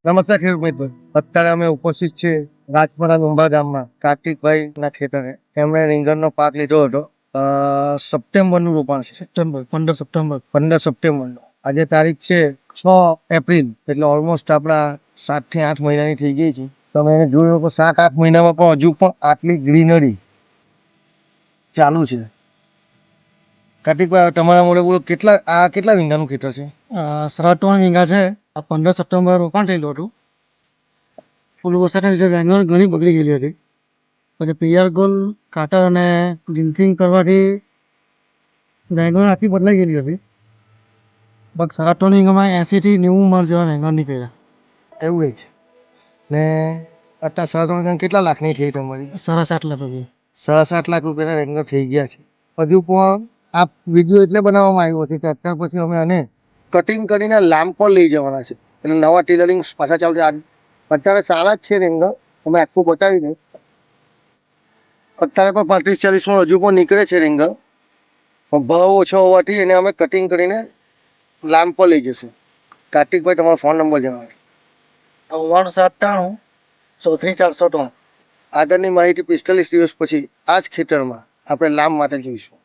નમસ્કાર ખેડૂત મિત્રો, અત્યારે અમે ઉપસ્થિત છે રાજપરા ઉંબા ગામમાં કાર્તિકભાઈના ખેતરે. એમણે રીંગણનો પાક લીધો હતો. સપ્ટેમ્બરનું રોપાણ છે. 15 સપ્ટેમ્બરનું. આજે તારીખ છે 6 એપ્રિલ, એટલે ઓલમોસ્ટ આપણા 7 થી 8 મહિનાની થઈ ગઈ છે. તમે જોયું કે 7-8 મહિનામાં પણ હજુ પણ આટલી ગ્રીનરી ચાલુ છે. કાર્તિકભાઈ, તમારા મોડે બોલો, કેટલા વીંગાનું ખેતર છે? 3 વીઘા છે. આ 15 સપ્ટેમ્બર રોપાણ થયેલું હતું. ફૂલ વરસાદના લીધે વેંગણ ઘણી બગડી ગયેલી હતી. પછી પીઆર ગોલ કાટર અને ડિન્થિંગ કરવાથી વેંગણ આખી બદલાઈ ગયેલી હતી. બસ 3 વીઘામાં 80 થી 90 મણ જેવા વેંગણ નીકળ્યા. એવું જ ને અત્યારે 3 કેટલા લાખની થઈ તમારી? 7.5 લાખ રૂપિયા. 7.5 લાખ રૂપિયાના રેંગર થઈ ગયા છે. હજુ પણ આ વિડીયો એટલે બનાવવામાં આવ્યો છે કે અત્યાર પછી અમે આને કટિંગ કરીને લાંબ પર લઈ જવાના છે, એટલે નવા ટેલરિંગ પાછા ચાલુ છે. અત્યારે સારા જ છે રેંગર, અમે આખું બતાવી દઉં. અત્યારે પણ 35-40 માં હજુ પણ નીકળે છે રેંગર, પણ ભાવ ઓછો હોવાથી એને અમે કટિંગ કરીને લાંબ પર લઈ જઈશું. કાર્તિકભાઈ, તમારો ફોન નંબર જણાવો. 9793 34 403. આગળની માહિતી 45 દિવસ પછી આ જ ખેતરમાં આપણે લાંબ માટે જોઈશું.